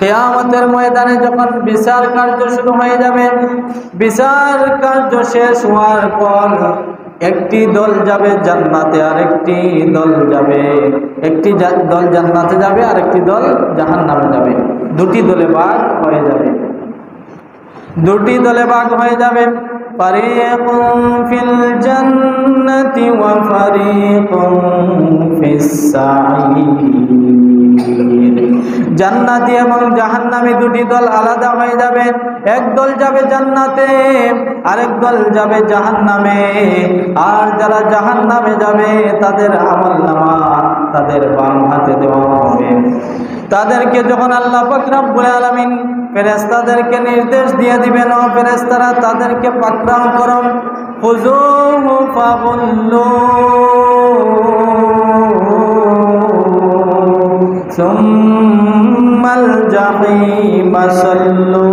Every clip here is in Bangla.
কিয়ামতের ময়দানে যখন বিচার কার্য শুরু হয়ে যাবে, বিচার কার্য শেষ হওয়ার পর একটি দল যাবে জান্নাতে, আর একটি দল যাবে, একটি দল জান্নাতে যাবে আর একটি দল জাহান্নামে যাবে। দুটি দলে ভাগ হয়ে যাবে, দুটি দলে ভাগ হয়ে যাবে। ফারিকুন ফিল জান্নাতি ওয়া ফারিকুন ফিস সাঈর। জান্নাতি এবং জাহান্নামী দুটি দল আলাদা হয়ে যাবে। এক দল যাবে জান্নাতে, আরেক দল যাবে জাহান্নামে। আর যারা জাহান্নামে যাবে তাদের আমলনামা তাদের বাম হাতে দেওয়া হবে। তাদেরকে যখন আল্লাহ পাক রব্বুল আলামিন ফেরেশতাদেরকে নির্দেশ দিয়ে দিবেন, ও ফেরেশতারা তাদেরকে পাকড়াও করো, খুযুহু ফাগুল্লু সুম্মাল জাহিমা সাল্লু।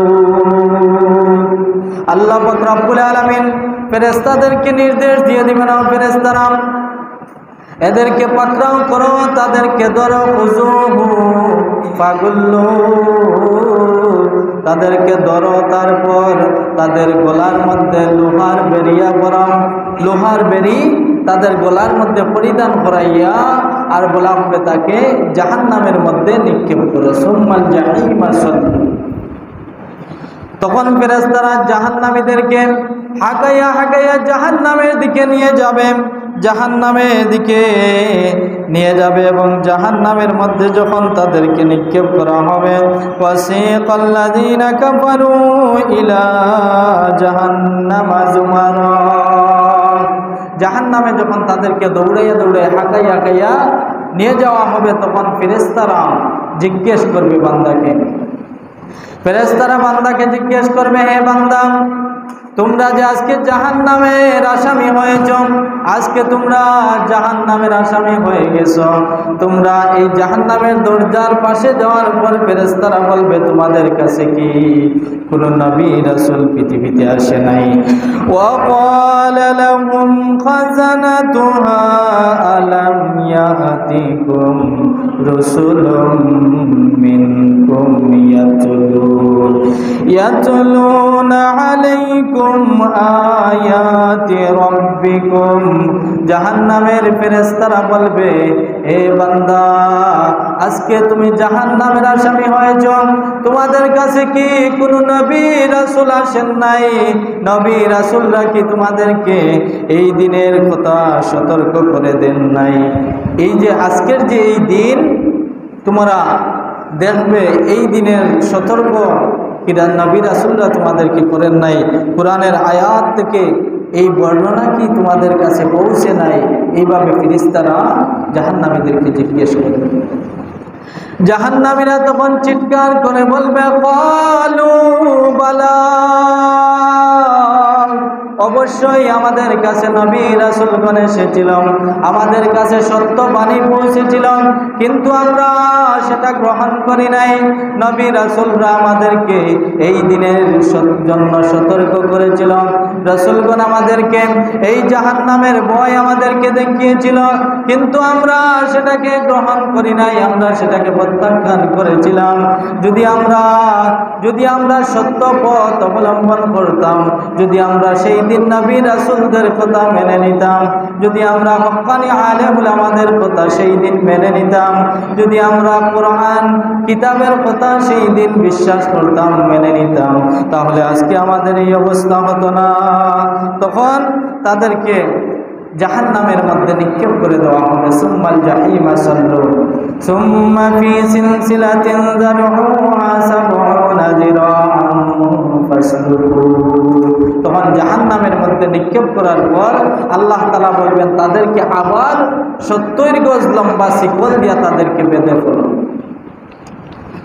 আল্লাহ পাক রব্বুল আলামিন ফেরেশতাদেরকে নির্দেশ দিয়ে দিবেন, ও ফেরেশতারা এদেরকে পাকড়াও করো, তাদেরকে ধরো, খুযুহু ফাগুল্লু, তাদেরকে ধরো, তারপর তাদের গলার মধ্যে লোহার বেরিয়া পরাও, লোহার বেরি তাদের গলার মধ্যে পরিধান করাইয়া আর বলা হবে তাকে জাহান্নামের মধ্যে নিক্ষেপ করো, সুম্মাল জাহিমা সাল্লু। তখন ফেরেশতারা জাহান্নামীদেরকে হাঁকাইয়া হাঁকাইয়া জাহান্নামের দিকে নিয়ে যাবে, জাহান্নামের দিকে নিয়ে যাবে। এবং জাহান্নামের মধ্যে যখন তাদেরকে নিক্ষেপ করা হবে, ওয়াসিকাল্লাযীনা কাফারু ইলা জাহান্নামা যুমারা, জাহান্নামে যখন তাদেরকে দৌড়াইয়া দৌড়াইয়া হাঁকাইয়া হাঁকাইয়া নিয়ে যাওয়া হবে, তখন ফেরেশতারা জিজ্ঞেস করবে বান্দাকে, ফেরেশতারা বান্দাকে জিজ্ঞেস করবে, হে বান্দা, তোমরা যে আজকে জাহান্নামের আসামি হয়েছ, আজকে তোমরা জাহান্নামের আসামি হয়ে গেছো, তোমরা এই জাহান্নামের দরজার পাশে যাওয়ার পর ফেরেশতারা বলবে তোমাদের কাছে কি কোন নবী রাসূল পৃথিবীতে আসে নাই? ওয়া ক্বালা লাহুম খাযানাতুহা আলাম ইয়াতিকুম রাসূলুম মিনকুম ইয়াতলুনা আলাইকুম আয়াতি রাব্বিকুম। জাহান্নামের ফেরেশতারা বলবে, হে বান্দা, আজকে তুমি জাহান্নামের আসামি হয়েছ, তোমাদের কাছে কি কোন নবী রাসূল আসেন নাই? নবী রাসূলরা কি তোমাদেরকে এই দিনের কথা সতর্ক করে দেন নাই? এই যে আজকের যে এই দিন তোমরা দেখবে, এই দিনের সতর্ক কিরা নবী রাসূলরা তোমাদেরকে করেন নাই? কোরআনের আয়াত থেকে এই বর্ণনা কি তোমাদের কাছে পৌঁছে নাই? এইভাবে ফেরেশতারা জাহান্নামীদেরকে জিজ্ঞেস করবে। জাহান্নামীরা তখন চিৎকার করে বলবে, ক্বালু বালা, অবশ্যই আমাদের কাছে নবী রাসূলগণ এসেছিল, আমাদের কাছে সত্য বাণী পৌঁছেছিল, কিন্তু আমরা সেটা গ্রহণ করি নাই। নবী রাসূলরা আমাদেরকে এই দিনের জন্য সতর্ক করেছিল, রাসূলগণ আমাদেরকে এই জাহান্নামের ভয় আমাদেরকে দেখিয়েছিল, কিন্তু আমরা সেটাকে গ্রহণ করি নাই, আমরা সেটাকে প্রত্যাখ্যান করেছিলাম। যদি আমরা সত্য পথ অবলম্বন করতাম, যদি আমরা সেই দিন নবী রাসূলদের কথা মেনে নিতাম, যদি আমরা হক্কানি আলেম উলামাদের কথা সেই দিন মেনে নিতাম, যদি আমরা কোরআন কিতাবের কথা সেই দিন বিশ্বাস করতাম, মেনে নিতাম, তাহলে আজকে আমাদের এই অবস্থা হতো না। তখন তাদেরকে জাহান্নামের মধ্যে নিক্ষেপ করে দেওয়া হবে, সুম্মাল জাহিমা সাল্লু সুম্মা ফি সিলসিলাতিন যারউহা সাবউনা যিরাআন ফাসলুকু। তখন জাহান্নামের মধ্যে নিক্ষেপ করার পর আল্লাহ তাআলা বলবেন তাদেরকে আবার 70 গজ লম্বা শিকল দিয়া তাদেরকে বেঁধে ফেলো।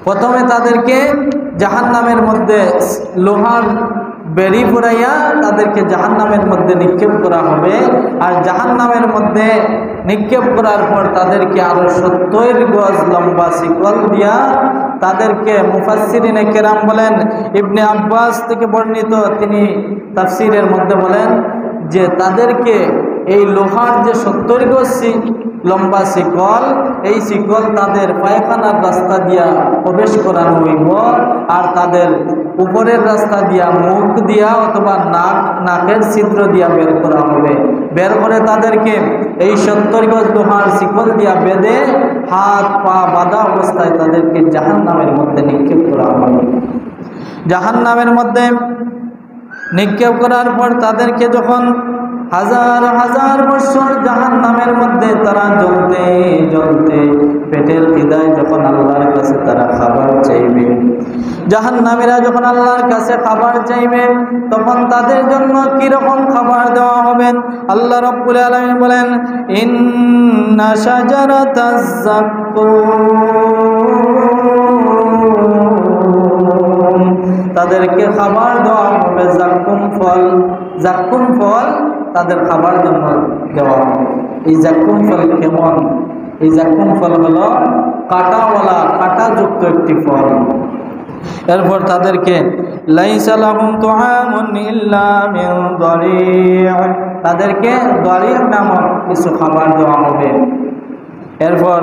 প্রথমে তাদেরকে জাহান্নামের মধ্যে লোহার বেরি ফুরাইয়া তাদেরকে জাহান্নামের মধ্যে নিক্ষেপ করা হবে, আর জাহান্নামের মধ্যে নিক্ষেপ করার পর তাদেরকে আরো 70 গজ লম্বা শিকল দিয়া তাদেরকে, মুফাসসিরিনে কেরাম বলেন, ইবনে আব্বাস থেকে বর্ণিত, তিনি তাফসীরের মধ্যে বলেন যে তাদেরকে এই লোহার যে 70 গজ লম্বা শিকল, এই শিকল তাদের পায়খানার রাস্তা দিয়া প্রবেশ করানো হইব, আর তাদের উপরের রাস্তা দিয়া মুখ দিয়া অথবা নাকের ছিদ্র দিয়া বের করা হবে। বের করে তাদেরকে এই 70 গজ লোহার শিকল দিয়া বেঁধে হাত পা বাঁধা অবস্থায় তাদেরকে জাহান্নামের মধ্যে নিক্ষেপ করা হবে। জাহান্নামের মধ্যে নিক্ষেপ করার পর তাদেরকে যখন হাজার হাজার বছর জাহান্নামের মধ্যে তারা জ্বলতে জ্বলতে পেটের খিদায় যখন আল্লাহর কাছে তারা খাবার চাইবে, জাহান্নামীরা যখন আল্লাহর কাছে খাবার চাইবে, তখন তাদের জন্য কিরকম খাবার দেওয়া হবে? আল্লাহ রাব্বুল আলামিন বলেন, ইন্না শাজারাতাজ যাক্কুম, তাদেরকে খাবার দেওয়া হবে যাক্কুম ফল। যাক্কুম ফল তাদের খাবার জন্য দেওয়া হবে। এই যাক্কুম ফল কেমন? এই যাক্কুম ফল হলো কাঁটাওয়ালা, কাঁটাযুক্ত একটি ফল। এরপর তাদেরকে লাইসা লাহুম তুআমুন ইল্লা মিন দারি', তাদেরকে দারি' নামক কিছু খাবার দেওয়া হবে। এরপর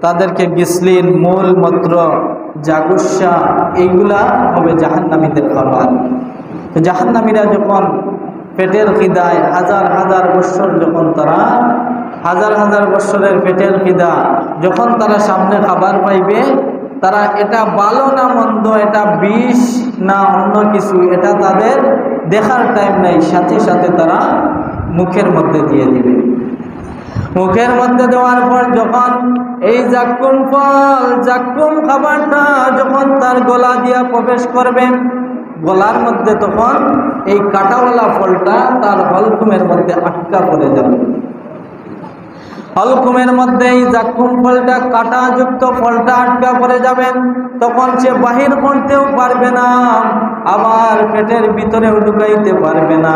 তাদেরকে গিসলিন, মূল মূত্র, জাগুসা, এইগুলা হবে জাহান্নামীদের খাবার। তো জাহান্নামীরা যখন পেটের খিদায় হাজার হাজার বৎসর, যখন তারা হাজার হাজার বৎসরের পেটের খিদা যখন তারা সামনে খাবার পাইবে, তারা এটা ভালো না মন্দ, এটা বিষ না অন্য কিছু, এটা তাদের দেখার টাইম নাই, সাথে সাথে তারা মুখের মধ্যে দিয়ে দিবে। মুখের মধ্যে দেওয়ার পর যখন এই যাক্কুম ফল, যাক্কুম খাবারটা যখন তার গলা দিয়া প্রবেশ করবে, গলার মধ্যে তখন এই কাঁটাওয়ালা ফলটা তার হলকুমের মধ্যে আটকা পড়ে যাবে। হলকুমের মধ্যে এই যাক্কুম ফলটা, কাঁটাযুক্ত ফলটা আটকা পড়ে যাবে। তখন সে বাহির করতেও পারবে না, আবার পেটের ভিতরেও ঢুকাইতে পারবে না।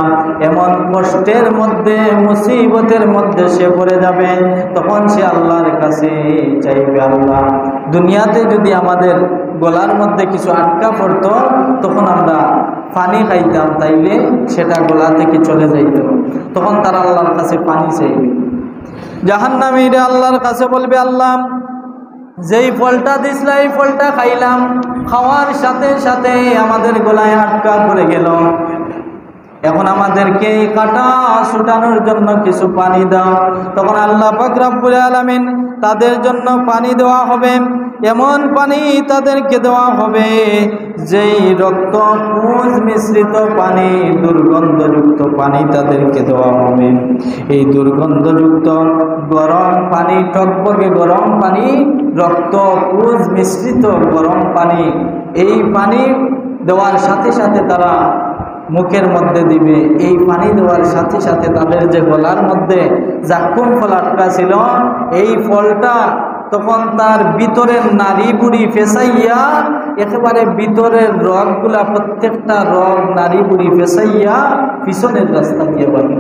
এমন কষ্টের মধ্যে, মুসিবতের মধ্যে সে পড়ে যাবে। তখন সে আল্লাহর কাছে চাইবে, আল্লাহ, দুনিয়াতে যদি আমাদের গলার মধ্যে কিছু আটকা পড়তো, তখন আমরা পানি খাইতাম, তাইলে সেটা গলা থেকে চলে যাইত। তখন তারা আল্লাহর কাছে পানি চাইবে। জাহান্নামীরা আল্লাহর কাছে বলবে, আল্লাহ, যেই ফলটা দিছিলা এই ফলটা খাইলাম, খাওয়ার সাথে সাথে আমাদের গলায় আটকা পড়ে গেল, এখন আমাদেরকে এই কাঁটা ছুটানোর জন্য কিছু পানি দাও। তখন আল্লাহ পাক রব্বুল আলামিন তাদের জন্য পানি দেওয়া হবে। এমন পানি তাদেরকে দেওয়া হবে যেই রক্ত পুঁজ মিশ্রিত পানি, দুর্গন্ধযুক্ত পানি তাদেরকে দেওয়া হবে। এই দুর্গন্ধযুক্ত গরম পানি, টকবকে গরম পানি, রক্ত পুঁজ মিশ্রিত গরম পানি, এই পানি দেওয়ার সাথে সাথে তারা মুখের মধ্যে দিবে। এই পানি দেওয়ার সাথে সাথে তাদের যে গলার মধ্যে যাক্কুম ফল আটকা ছিল, এই ফলটা তখন তার ভিতরের নাড়ি বুড়ি ফেসাইয়া, একেবারে ভিতরের রগগুলা, প্রত্যেকটা রগ নাড়ি বুড়ি ফেসাইয়া পিছনের রাস্তা দিয়ে বাড়ি।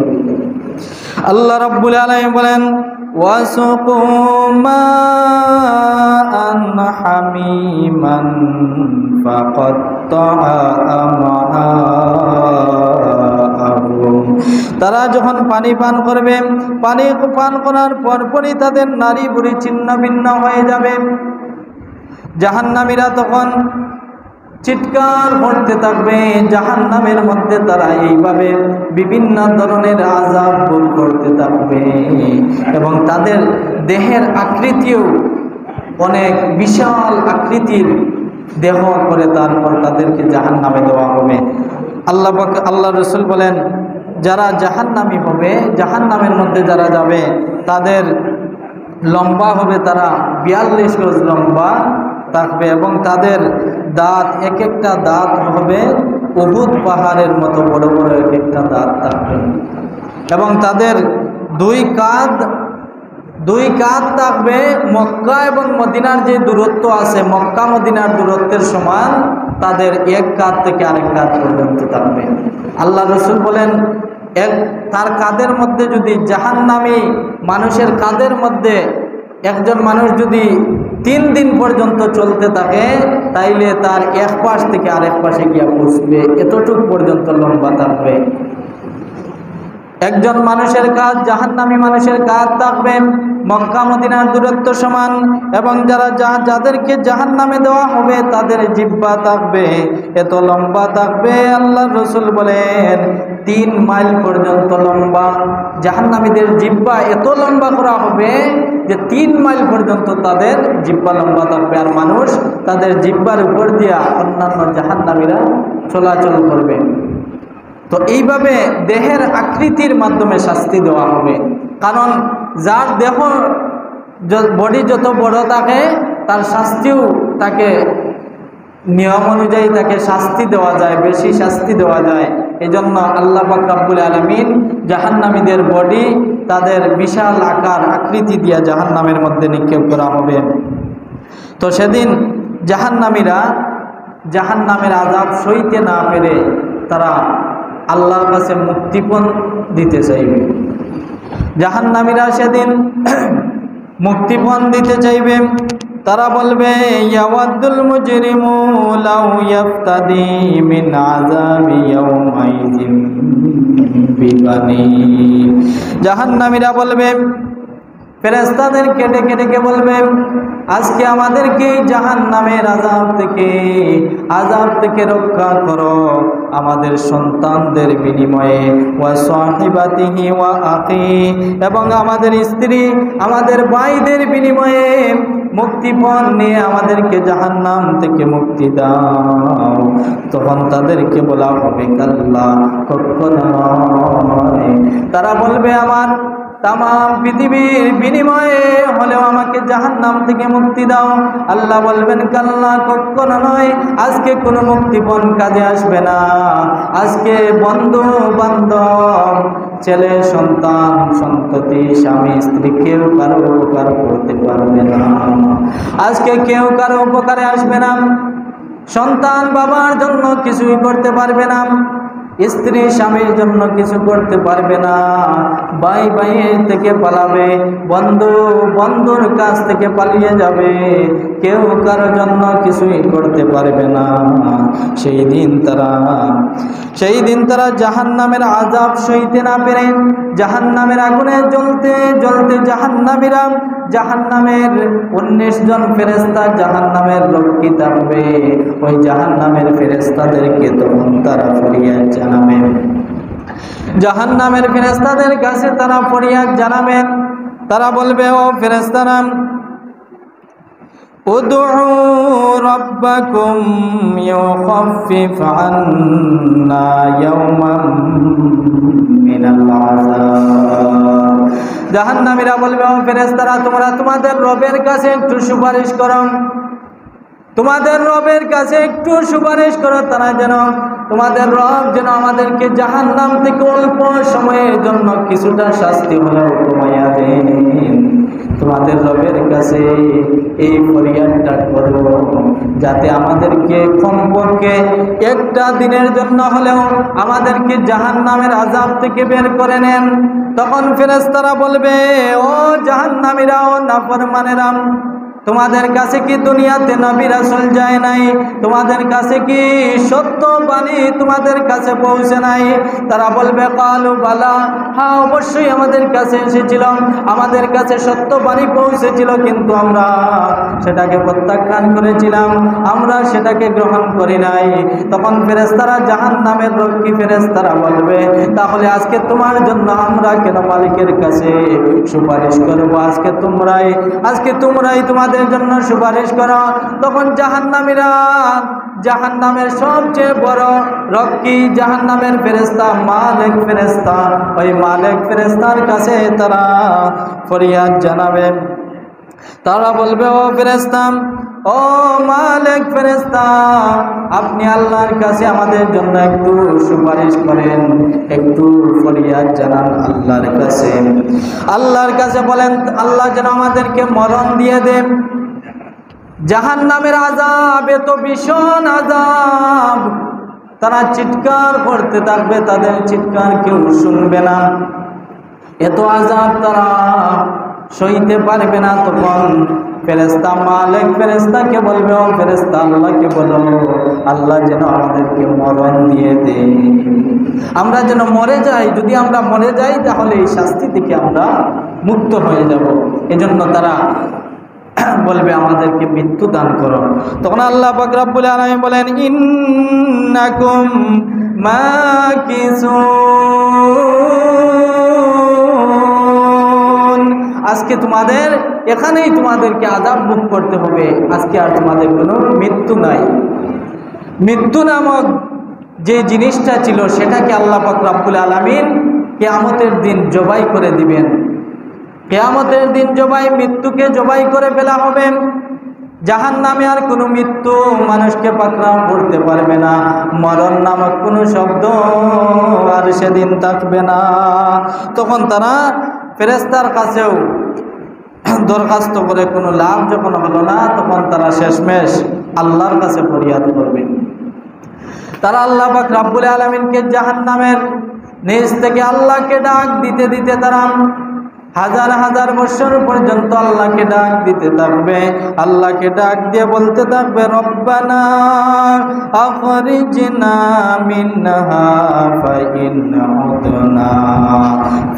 আল্লাহ রাব্বুল আলামিন বলেন, ওয়াসুকু মাআন হামিমান ফাকাত্তাআ আমআআহুম, তারা যখন পানি পান করবে, পানি পান করার পরপরই তাদের নাড়ি বুড়ি ছিন্ন ভিন্ন হয়ে যাবে। জাহান্নামীরা তখন চিৎকার করতে থাকবে। জাহান্নামের মধ্যে তারা এইভাবে বিভিন্ন ধরনের আযাব ভোগ করতে থাকবে, এবং তাদের দেহের আকৃতিও অনেক বিশাল আকৃতির দেহ করে তারপর তাদেরকে জাহান্নামে দেওয়া হবে। আল্লাহ রাসূল বলেন, যারা জাহান্নামী হবে, জাহান্নামের মধ্যে যারা যাবে, তাদের লম্বা হবে, তারা 42 গজ লম্বা থাকবে, এবং তাদের দাঁত, এক একটা দাঁত হবে উহুদ পাহাড়ের মতো বড় বড় এক একটা দাঁত থাকবে, এবং তাদের দুই কাঁধ থাকবে মক্কা এবং মদিনার যে দূরত্ব আছে, মক্কা মদিনার দূরত্বের সমান তাদের এক কাঁধ থেকে আরেক কাঁধ পর্যন্ত থাকবে। আল্লাহ রাসূল বলেন, তার কাঁধের মধ্যে যদি, জাহান্নামী মানুষের কাঁধের মধ্যে একজন মানুষ যদি 3 দিন পর্যন্ত চলতে থাকে, তাইলে তার এক পাশ থেকে আরেক পাশে গিয়া পৌঁছবে, এতটুকু পর্যন্ত লম্বা থাকবে। একজন মানুষের কাঁধ, জাহান্নামী মানুষের কাঁধ থাকবে মক্কা মদিনার দূরত্ব সমান, এবং যাদেরকে জাহান্নামে দেওয়া হবে তাদের জিহ্বা থাকবে এত লম্বা থাকবে, আল্লাহর রাসূল বলেন 3 মাইল পর্যন্ত লম্বা। জাহান্নামীদের জিহ্বা এত লম্বা করা হবে যে 3 মাইল পর্যন্ত তাদের জিহ্বা লম্বা থাকবে, আর মানুষ তাদের জিহ্বার উপর দিয়া অন্যান্য জাহান্নামীরা চলাচল করবে। তো এইভাবে দেহের আকৃতির মাধ্যমে শাস্তি দেওয়া হবে, কারণ যার দেহ বডি যত বড় থাকে তার শাস্তিও তাকে নিয়ম অনুযায়ী তাকে শাস্তি দেওয়া যায়, বেশি শাস্তি দেওয়া যায়। এজন্য আল্লাহ পাক রব্বুল আলামিন জাহান্নামীদের বডি তাদের বিশাল আকার আকৃতি দিয়া জাহান্নামের মধ্যে নিক্ষেপ করা হবে। তো সেদিন জাহান্নামীরা জাহান্নামের আযাব সইতে না পেরে তারা আল্লাহর কাছে মুক্তিপণ দিতে চাইবে। জাহান্নামীরা সেদিন মুক্তিপণ দিতে চাইবে। তারা বলবে ইয়াওয়াদুল মুজরিমু লাউ ইয়াফতাদি মিন আযাবি ইয়াউমাইযিন বিবানি। জাহান্নামীরা বলবে, ফেরেশতাদেরকে ডেকে ডেকে বলবে, আজকে আমাদেরকে জাহান্নামের আযাব থেকে রক্ষা করো আমাদের সন্তানদের বিনিময়ে, ওয়া সাহিবাতিহি ওয়া আখি, এবং আমাদের স্ত্রী আমাদের ভাইদের বিনিময়ে মুক্তিপণ নিয়ে আমাদেরকে জাহান্নাম থেকে মুক্তি দাও। তখন তাদেরকে বলা হবে কাল্লা, কখনো নয়। তারা বলবে আমার তাম পৃথিবীর বিনিময়ে হলেও আমাকে জাহান্নাম থেকে মুক্তি দাও। আল্লাহ বলবেন কাল্লা, কখনো নয়, আজকে কোনো মুক্তিপণ কাজে আসবে না। আজকে বন্ধু বান্ধব, ছেলে সন্তান সন্ততি, স্বামী স্ত্রী, কেউ কারো উপকার করতে পারবে না। আজকে কেউ কারো উপকারে আসবে না। সন্তান বাবার জন্য কিছুই করতে পারবে না, স্ত্রী স্বামীর জন্য কিছু করতে পারবে না, ভাই ভাইয়ের থেকে পালাবে, বন্ধু বন্ধুর কাছ থেকে পালিয়ে যাবে, কেউ কারোর জন্য কিছুই করতে পারবে না। সেই দিন তারা জাহান্নামের আযাব সইতে না পেরে জাহান্নামের আগুনে জ্বলতে জ্বলতে জাহান্নামের 19 জন ফেরেশতা জাহান্নামের রক্ষী থাকবে। ওই জাহান্নামের ফেরেশতাদেরকে তখন তারা ফরিয়াদ জানাবেন। জাহান্নামের ফেরেশতাদের কাছে তারা ফরিয়াদ জানাবেন। তারা বলবে, ও ফেরেশতারা, উদউ রাব্বাকুম ইউখাফিফ আন্না ইয়াওমান মিনাল আযাব। জাহান্নামীরা বলবে, ও ফেরেশতারা, তোমরা তোমাদের রবের কাছে একটু সুপারিশ করো, তোমাদের রবের কাছে একটু সুপারিশ করো, তারা যেন তোমাদের রব যেন আমাদেরকে জাহান্নাম থেকে অল্প সময়ের জন্য কিছুটা শাস্তি হলেও কমাইয়া দেন। তোমাদের রবের কাছে এই ফরিয়াদটা করো, যাতে আমাদেরকে কমপক্ষে একটা দিনের জন্য হলেও আমাদেরকে জাহান্নামের আযাব থেকে বের করে নেন। তখন ফেরেশতারা বলবে, ও জাহান্নামীরা, ও নাফরমানেরা, তোমাদের কাছে কি দুনিয়াতে নবী রাসূল যায় নাই? তোমাদের কাছে কি সত্য বাণী তোমাদের কাছে পৌঁছে নাই? তারা বলবে কালু বালা, হ্যাঁ অবশ্যই আমাদের কাছে এসেছিল, আমাদের কাছে সত্য বাণী পৌঁছেছিল, কিন্তু আমরা সেটাকে প্রত্যাখ্যান করেছিলাম, আমরা সেটাকে গ্রহণ করি নাই। তখন ফেরেশতারা জাহান্নামের রক্ষী ফেরেশতারা বলবে, তাহলে আজকে তোমার জন্য আমরা কেন মালিকের কাছে সুপারিশ করব? আজকে তোমরাই তোমাদের জন্য সুপারিশ করো। তখন জাহান্নামীরা জাহান্নামের সবচেয়ে বড় রক্ষী জাহান্নামের ফেরেশতা মালিক ফেরেশতা, ওই মালিক ফেরেশতার কাছে তারা ফরিয়াদ জানাবে। তারা বলবে, ও ফেরেশতা, ও মালিক ফেরেশতা, আপনি আল্লাহর কাছে আমাদের জন্য একটু সুপারিশ করেন, একটু ফরিয়াদ জানান আল্লাহর কাছে বলেন আল্লাহ যেন আমাদেরকে মরণ দিয়ে দেন। জাহান্নামের আযাব এত ভীষণ আযাব, তারা চিৎকার করতে থাকবে, তাদের চিৎকার কেউ শুনবে না। এত আযাব তারা সইতে পারবে না, তখন ফেরেশতা মালিক ফেরেশতাকে বলবে, ও ফেরেশতা আল্লাহকে বলো আল্লাহ যেন আমাদেরকে মরণ দিয়ে দেয়, আমরা যেন মরে যাই। যদি আমরা মরে যাই তাহলে এই শাস্তি থেকে আমরা মুক্ত হয়ে যাব। এজন্য তারা বলবে আমাদেরকে মৃত্যু দান করো। তখন আল্লাহ পাক রব্বুল আলামিন বলেন, ইন্নাকুম মাকিসুন, আজকে তোমাদের এখানেই তোমাদেরকে আযাব ভোগ করতে হবে। আজকে আর তোমাদের কোনো মৃত্যু নাই। মৃত্যু নামক যে জিনিসটা ছিল সেটাকে আল্লাহ পাক রব্বুল আলামিন কিয়ামতের দিন জবাই করে দিবেন। কিয়ামতের দিন মৃত্যুকে জবাই করে ফেলা হবে। জাহান্নামে আর কোনো মৃত্যু মানুষকে পাকড়াও করতে পারবে না। মরণ নামক কোনো শব্দ আর সেদিন থাকবে না। তখন তারা ফেরেশতার কাছেও দরখাস্ত করে কোনো লাভ যখন হলো না, তখন তারা শেষমেশ আল্লাহর কাছে ফরিয়াদ করবে। তারা আল্লাহ পাক রব্বুল আলামিনকে জাহান্নামের নিচ থেকে আল্লাহকে ডাক দিতে দিতে তারা হাজার হাজার বছর পর্যন্ত আল্লাহকে ডাক দিতে থাকবে। আল্লাহকে ডাক দিয়ে বলতে থাকবে, রব্বানা আখরিজনা মিনহা ফাইন উদনা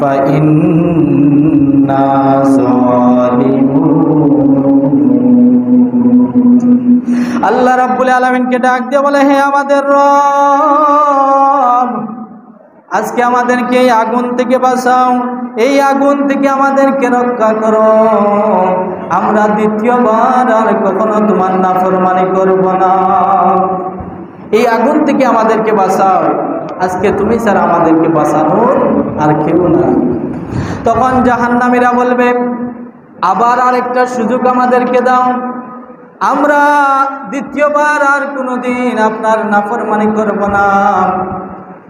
ফাইন্না যালিমুন। আল্লাহ রাব্বুল আলামিনকে ডাক দিয়ে বলে, হে আমাদের রব, আজকে আমাদেরকে এই আগুন থেকে বাঁচাও, এই আগুন থেকে আমাদেরকে রক্ষা করো। আমরা দ্বিতীয়বার আর কখনো তোমার নাফরমানি করব না। এই আগুন থেকে আমাদেরকে বাঁচাও, আজকে তুমি ছাড়া আমাদেরকে বাঁচানোর আর কেউ না। তখন জাহান্নামীরা বলবে, আবার আরেকটা সুযোগ আমাদেরকে দাও, আমরা দ্বিতীয়বার আর কোনোদিন আপনার নাফরমানি করব না,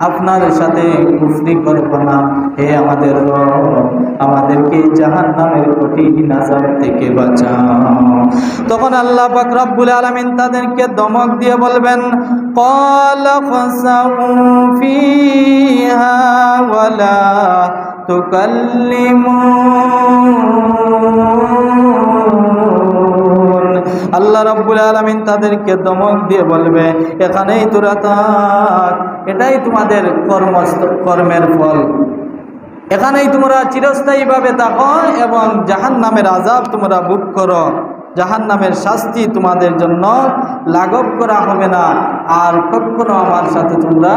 আপনার সাথে কুফরি করব না। হে আমাদের রব, আমাদেরকে জাহান্নামের কঠিন আযাব থেকে বাঁচাও। তখন আল্লাহ পাক রব্বুল আলামিন তাদেরকে দমক দিয়ে বলবেন, ক্বালা ফাসাউ ফিহা ওয়ালা তুকাল্লিমুন। আল্লাহ রাব্বুল আলামিন তাদেরকে দমক দিয়ে বলবে, এখানেই তোরা থাক, এটাই তোমাদের কর্মের ফল, এখানেই তোমরা চিরস্থায়ীভাবে থাকো এবং জাহান্নামের আযাব তোমরা ভোগ করো। জাহান্নামের শাস্তি তোমাদের জন্য লাঘব করা হবে না, আর কখনো আমার সাথে তোমরা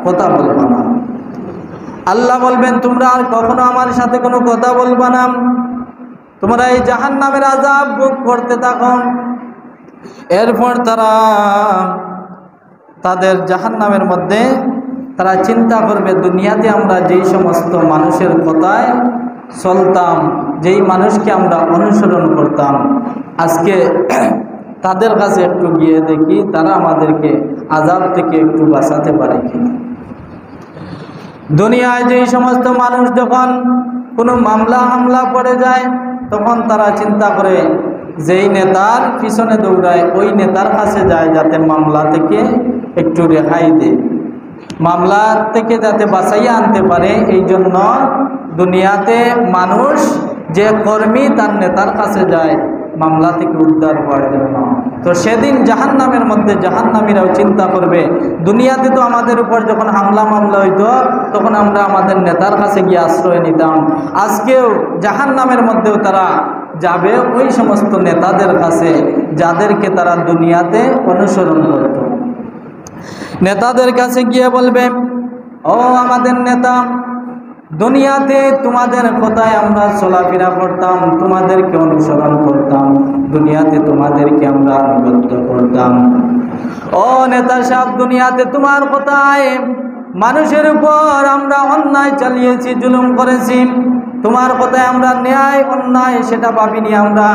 কথা বলবে না। আল্লাহ বলবেন, তোমরা আর কখনো আমার সাথে কোনো কথা বলবে না, তোমরা এই জাহান্নামের আযাব ভোগ করতে থাকো। এরপর তারা তাদের জাহান্নামের মধ্যে তারা চিন্তা করবে, দুনিয়াতে আমরা যেই সমস্ত মানুষের কথায় চলতাম, যেই মানুষকে আমরা অনুসরণ করতাম, আজকে তাদের কাছে একটু গিয়ে দেখি তারা আমাদেরকে আযাব থেকে একটু বাঁচাতে পারে কিনা। দুনিয়ায় যেই সমস্ত মানুষ যখন কোনো মামলা হামলা পড়ে যায়, তখন তারা চিন্তা করে যেই নেতার পিছনে দৌড়ায় ওই নেতার কাছে যায়, যাতে মামলা থেকে একটু রেহাই দেয়, মামলা থেকে যাতে বাঁচাইয়া আনতে পারে। এই জন্য দুনিয়াতে মানুষ যে কর্মী তার নেতার কাছে যায় মামলা থেকে উদ্ধার হওয়ার জন্য। তো সেদিন জাহান্নামের মধ্যে জাহান্নামীরাও চিন্তা করবে, দুনিয়াতে তো আমাদের উপর যখন হামলা মামলা হইতো তখন আমরা আমাদের নেতার কাছে গিয়ে আশ্রয় নিতাম, আজকেও জাহান্নামের মধ্যেও তারা যাবে ওই সমস্ত নেতাদের কাছে যাদেরকে তারা দুনিয়াতে অনুসরণ করত। নেতাদের কাছে গিয়ে বলবে, ও আমাদের নেতা, দুনিয়াতে তোমাদের কথায় আমরা চলাফেরা করতাম, তোমাদেরকে অনুসরণ করতাম, দুনিয়াতে তোমাদেরকে আমরা আনুগত্য করতাম। ও নেতা সাহেব, দুনিয়াতে তোমার কথায় মানুষের উপর আমরা অন্যায় চালিয়েছি, জুলুম করেছি, তোমার কথায় আমরা ন্যায় অন্যায় সেটা ভাবিনি, আমরা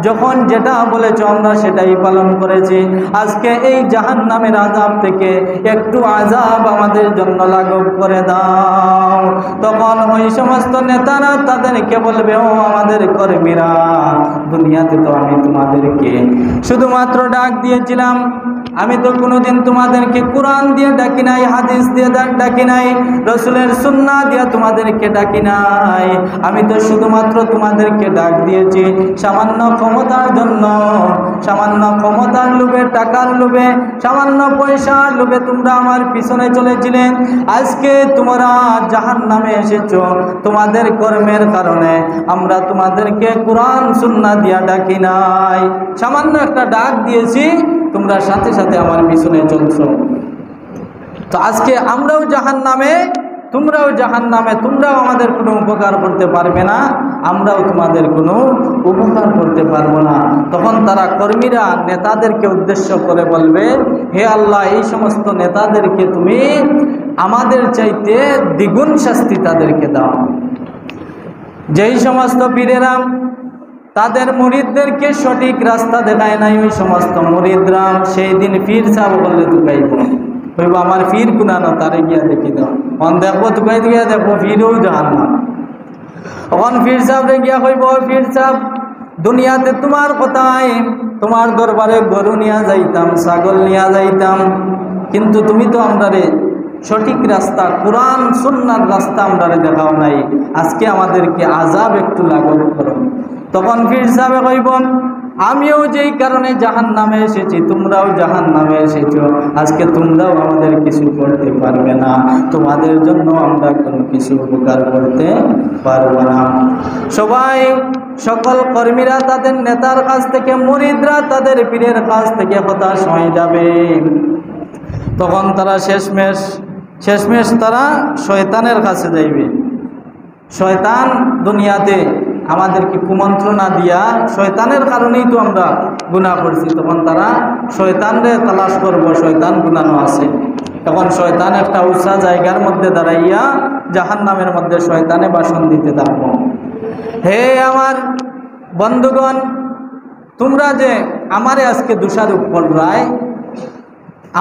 যখন যেটা বলেছ আমরা সেটাই পালন করেছি। আজকে এই জাহান্নামের আযাব থেকে একটু আযাব আমাদের জন্য লাঘব করে দাও। তখন ওই সমস্ত নেতারা তাদেরকে বলবে, ও আমাদের কর্মীরা, দুনিয়াতে তো আমি তোমাদেরকে শুধুমাত্র ডাক দিয়েছিলাম, আমি তো কোনোদিন তোমাদেরকে কোরআন দিয়ে ডাকি নাই, হাদিস দিয়ে ডাকি নাই, রসুলের সুন্নাহ দিয়ে তোমাদেরকে ডাকি নাই। আমি তো শুধুমাত্র তোমাদেরকে ডাক দিয়েছি সামান্য ক্ষমতার জন্য, সামান্য ক্ষমতার লোভে, টাকার লোভে, সামান্য পয়সার লোভে তোমরা আমার পিছনে চলেছিলেন। আজকে তোমরা জাহান্নামে এসেছো তোমাদের কর্মের কারণে। আমরা তোমাদেরকে কোরআন সুন্নাহ দিয়া ডাকি নাই, সামান্য একটা ডাক দিয়েছি, তোমরা সাথে সাথে আমার পিছনে চলছো। তো আজকে আমরাও জাহান্নামে, তোমরাও জাহান্নামে, তোমরাও আমাদের কোনো উপকার করতে পারবে না, আমরাও তোমাদের কোনো উপকার করতে পারবো না। তখন তারা কর্মীরা নেতাদেরকে উদ্দেশ্য করে বলবে, হে আল্লাহ, এই সমস্ত নেতাদেরকে তুমি আমাদের চাইতে দ্বিগুণ শাস্তি তাদেরকে দাও। যেই সমস্ত পীরেরা তাদের মুরিদদেরকে সঠিক রাস্তা দেখায় নাই, ওই সমস্ত মুরিদরা সেই দিন পীর সাহেব বললে তুকাইব, কইব আমার পীর কুনানো, তারে গিয়া দেখি দাও। অন দেখবো তুকাই গিয়া দেখবো পীরও জাহান্নাম। তখন পীর সাহেবরে গিয়া কইব, পীর সাহেব, দুনিয়াতে তোমার কথায় তোমার দরবারে গরু নিয়া যাইতাম, ছাগল নিয়া যাইতাম, কিন্তু তুমি তো আমরারে সঠিক রাস্তা, কোরআন সুন্নাহর রাস্তা আমরারে দেখাও নাই। আজকে আমাদেরকে আযাব একটু লাঘব করো। তখন পীর সাহেব কইব, আমিও যেই কারণে জাহান্নামে এসেছি, তোমরাও জাহান্নামে এসেছো, আজকে তোমরাও আমাদের কিছু করতে পারবে না, তোমাদের জন্য আমরা কোনো কিছু উপকার করতে পারবো না। সবাই, সকল কর্মীরা তাদের নেতার কাছ থেকে, মুরিদরা তাদের পীরের কাছ থেকে হতাশ হয়ে যাবে। তখন তারা শেষমেশ তারা শয়তানের কাছে যাইবে। শয়তান দুনিয়াতে আমাদেরকে কুমন্ত্রণা দিয়া, শয়তানের কারণেই তো আমরা গুনাহ করছি। তখন তারা শয়তানরে তালাশ করবো, শয়তান গুনানো আছে। তখন শয়তান একটা উঁচা জায়গার মধ্যে দাঁড়াইয়া জাহান্নামের মধ্যে শয়তানে ভাষণ দিতে থাকবো, হে আমার বন্ধুগণ, তোমরা যে আমারে আজকে দোষারোপ কররায়,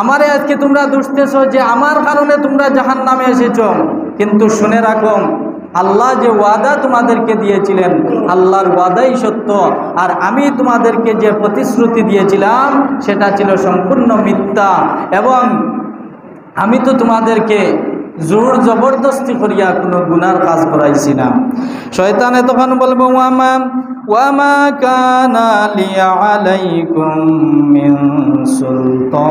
আমারে আজকে তোমরা দুষতেছ যে আমার কারণে তোমরা জাহান্নামে এসেছো, কিন্তু শুনে রাখো, আল্লাহ যে ওয়াদা তোমাদেরকে দিয়েছিলেন, আল্লাহর ওয়াদাই সত্য, আর আমি তোমাদেরকে যে প্রতিশ্রুতি দিয়েছিলাম সেটা ছিল সম্পূর্ণ মিথ্যা। এবং আমি তো তোমাদেরকে জোর জবরদস্তি করিয়া কোনো গুনার কাজ করাইছি না। শয়তানে তখন বলবো, ওয়ামা কানা লি আলাইকুম মিন সুলতান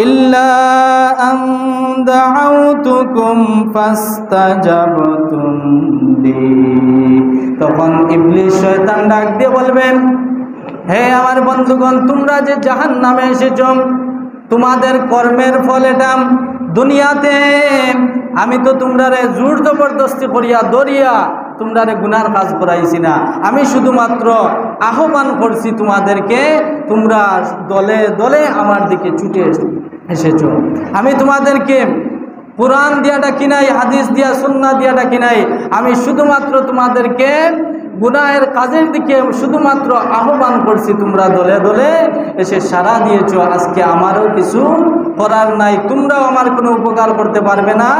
ইল্লা আন দাউতুকুম ফাস্তাজাবতুম লি। তখন ইবলিস শয়তান ডাক দিয়ে বলবেন, হে আমার বন্ধুগণ, তোমরা যে জাহান্নামে এসেছো, তোমাদের কর্মের ফল এটা। দুনিয়াতে আমি তো তোমরারে জোর জবরদস্তি করিয়া দরিয়া তোমরারে গুনার কাজ করাইছি না, আমি শুধুমাত্র আহ্বান করছি তোমাদেরকে, তোমরা দলে দলে আমার দিকে ছুটে এসেছো। আমি তোমাদেরকে কোরআন দিয়া ডাকি নাই, হাদিস দিয়া, সুন্নাহ দিয়া ডাকি নাই, আমি শুধুমাত্র তোমাদেরকে গুনাহের কাজের দিকে শুধুমাত্র আহ্বান করছি। তোমরা দলে দলে এসে সাড়া দিয়েছ। আজকে আমারও কিছু করার নাই, তোমরাও আমার কোনো উপকার করতে পারবে না,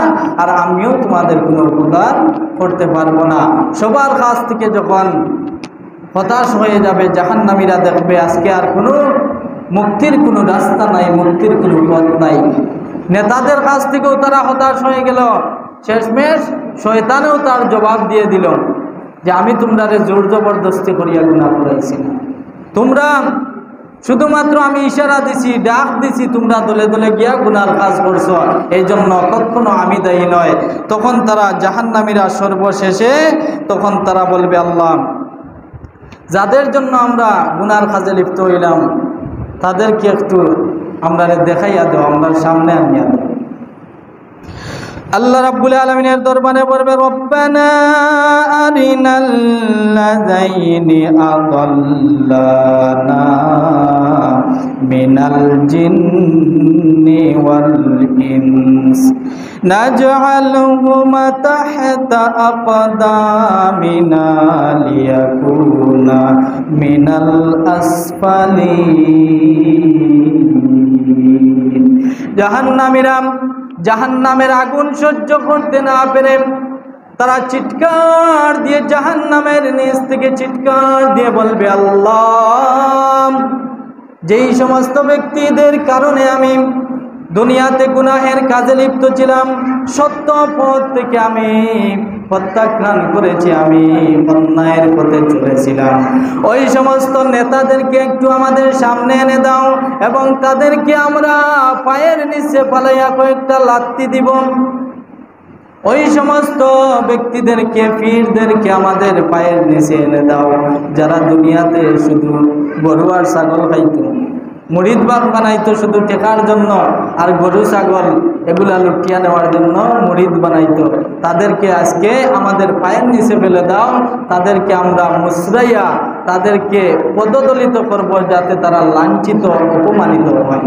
আর আমিও তোমাদের কোনো উপকার করতে পারবো না। সবার কাছ থেকে যখন হতাশ হয়ে যাবে, জাহান্নামীরা দেখবে আজকে আর কোনো মুক্তির কোনো রাস্তা নাই, মুক্তির কোনো পথ নাই। নেতাদের কাছ থেকেও তারা হতাশ হয়ে গেল। শেষমেশ শয়তানেও তার জবাব দিয়ে দিল যে আমি তোমরারে জোর জবরদস্তি করিয়া গুনাহ করাইছি না, তোমরা শুধুমাত্র আমি ইশারা দিছি, ডাক দিছি, তোমরা দলে দলে গিয়া গুনার কাজ করছো, এই জন্য কখনো আমি দায়ী নয়। তখন তারা জাহান্নামীরা সর্বশেষে তখন তারা বলবে, আল্লাহ, যাদের জন্য আমরা গুনার কাজে লিপ্ত হইলাম তাদেরকে একটু আমরা দেখাইয়া দাও, আমরা সামনে আনিয়া দাও। আল্লাহ রাব্বুল আলামিনের দরবারে বলবে, রব্বানা আরিনাল্লাযাইনি আদাল্লানা মিনাল জিন্নি ওয়াল ইনস নাজআলহুমা তাহতা আকদামিনা লিয়াকুনা মিনাল আসফালিন। জাহান্নামীরা জাহান্নামের আগুন সহ্য করতে না পেরে তারা চিৎকার দিয়ে জাহান্নামের নিচ থেকে চিৎকার দিয়ে বলবে, আল্লাহ, যেই সমস্ত ব্যক্তিদের কারণে আমি দুনিয়াতে গুনাহের কাজে লিপ্ত ছিলাম, সত্য পথ থেকে আমি প্রত্যাখ্যান করেছি, আমি অন্যায়ের পথে চলেছিলাম, ওই সমস্ত নেতাদেরকে একটু আমাদের সামনে এনে দাও এবং তাদেরকে আমরা পায়ের নিচে ফালাইয়া কয়েকটা লাত্তি দিব। ওই সমস্ত ব্যক্তিদেরকে, পীরদেরকে আমাদের পায়ের নিচে এনে দাও, যারা দুনিয়াতে শুধু গরু আর ছাগল খাইতো, মুরিদ বানাইতো শুধু টেকার জন্য, আর গরু ছাগল এগুলা লুটিয়া নেওয়ার জন্য মুরিদ বানাইতো। তাদেরকে আজকে আমাদের পায়ের নিচে ফেলে দাও, তাদেরকে আমরা মুসরাইয়া তাদেরকে পদদলিত করব, যাতে তারা লাঞ্ছিত অপমানিত হয়।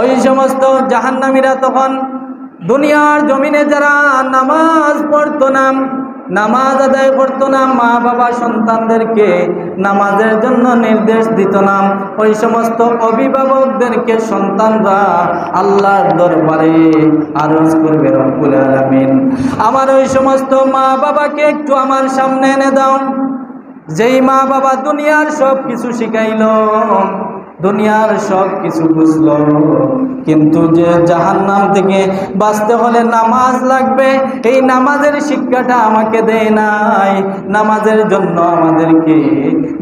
ওই সমস্ত জাহান্নামীরা তখন দুনিয়ার জমিনে যারা নামাজ পড়তো না, নামাজ আদায় করতো না, মা বাবা সন্তানদেরকে নামাজের জন্য নির্দেশ দিত না, ওই সমস্ত অভিভাবকদেরকে সন্তানরা আল্লাহর দরবারে আরজ করবে, রব্বুল আলামিন আমার ওই সমস্ত মা বাবাকে একটু আমার সামনে এনে দাও, যেই মা বাবা দুনিয়ার সব কিছু শিখাইল, দুনিয়ার সব কিছু বুঝলো, কিন্তু যে জাহান্নাম থেকে বাঁচতে হলে নামাজ লাগবে, এই নামাজের শিক্ষাটা আমাকে দেয় নাই, নামাজের জন্য আমাদেরকে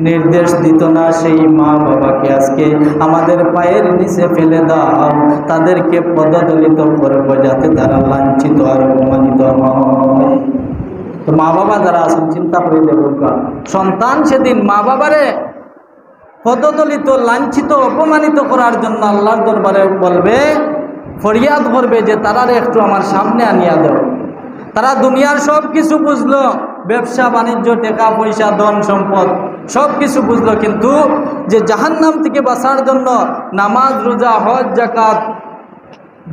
নির্দেশ দিত না, সেই মা বাবাকে আজকে আমাদের পায়ের নিচে ফেলে দাও, তাদেরকে পদদলিত করবো, যাতে তারা লাঞ্ছিত আর অপমানিত হয়। তো মা বাবা যারা আছেন চিন্তা করে দেখুন, সন্তান সেদিন মা বাবারে পদদলিত, লাঞ্ছিত, অপমানিত করার জন্য আল্লাহর দরবারে বলবে, ফরিয়াদ করবে যে তারারে একটু আমার সামনে আনিয়া দাও। তারা দুনিয়ার সব কিছু বুঝলো, ব্যবসা বাণিজ্য, টাকা পয়সা, ধন সম্পদ সব কিছু বুঝলো, কিন্তু যে জাহান্নাম থেকে বাঁচার জন্য নামাজ, রোজা, হজ, যাকাত,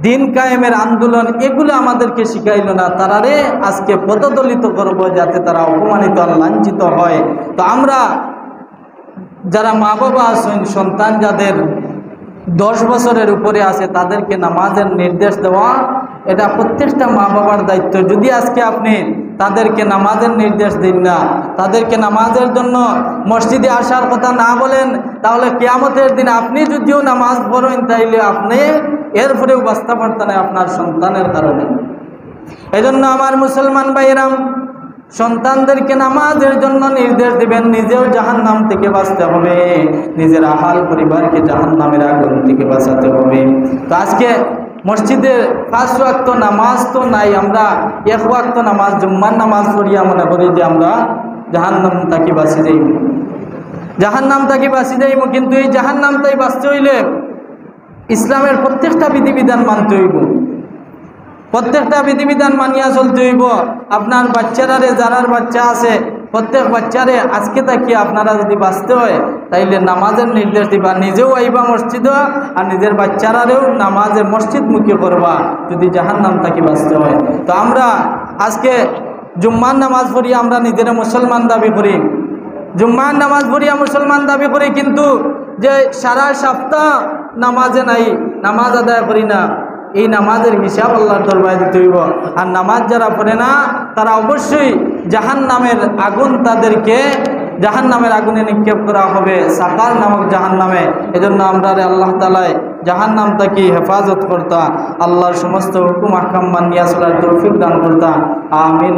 দিন কায়েমের আন্দোলন, এগুলো আমাদেরকে শিখাইল না। তারারে আজকে পদদলিত করব, যাতে তারা অপমানিত আর লাঞ্ছিত হয়। তো আমরা যারা মা বাবা আছেন, সন্তান যাদের 10 বছরের উপরে আছে, তাদেরকে নামাজের নির্দেশ দেওয়া, এটা প্রত্যেকটা মা বাবার দায়িত্ব। যদি আজকে আপনি তাদেরকে নামাজের নির্দেশ দিন না, তাদেরকে নামাজের জন্য মসজিদে আসার কথা না বলেন, তাহলে কিয়ামতের দিন আপনি যদিও নামাজ পড়েন, তাইলে আপনি এরপরেও বাঁচতে পারতেন না আপনার সন্তানের কারণে। এজন্য আমার মুসলমান ভাইয়েরাম, সন্তানদেরকে নামাজের জন্য নির্দেশ দিবেন, নিজেও জাহান্নাম থেকে বাঁচতে হবে, নিজের আহাল পরিবারকে জাহান্নামের আগুন থেকে বাঁচাতে হবে। তো আজকে মসজিদে 5 ওয়াক্ত নামাজ তো নাই, আমরা 1 ওয়াক্ত নামাজ, জুম্মার নামাজ পড়িয়া মনে করি যে আমরা জাহান্নাম থেকে বাঁচি যাইব, জাহান্নাম থেকে বাঁচি যাইব। কিন্তু এই জাহান্নাম থেকে বাঁচতে হইলে ইসলামের প্রত্যেকটা বিধিবিধান মানতে হইব, প্রত্যেকটা বিধিবিধান মানিয়া চলতে হইব। আপনার বাচ্চারারে, যারার বাচ্চা আছে, প্রত্যেক বাচ্চারে আজকে তাকিয়ে আপনারা যদি বাঁচতে হয়, তাইলে নামাজের নির্দেশ দিবা, নিজেও আইবা মসজিদ, আর নিজের বাচ্চারারেও নামাজে মসজিদমুখী করবা, যদি জাহান্নাম থেকে বাঁচতে হয়। তো আমরা আজকে জুম্মার নামাজ পড়িয়া আমরা নিজেরা মুসলমান দাবি করি, জুম্মার নামাজ পড়িয়া মুসলমান দাবি করি, কিন্তু যে সারা সপ্তাহ নামাজে নাই, নামাজ আদায় করি না, এই নামাজের হিসাব আল্লাহর দরবারে দিতে হইব। আর নামাজ যারা পড়ে না, তারা অবশ্যই জাহান্নামের আগুন, তাদেরকে জাহান্নামের আগুনে নিক্ষেপ করা হবে, সাকার নামক জাহান্নামে। এজন্য আমরা আল্লাহ তাআলায় জাহান্নাম থেকে হেফাজত করতা, আল্লাহর সমস্ত হুকুম আহকাম মানিয়া চলার তৌফিক দান করতা। আমিন।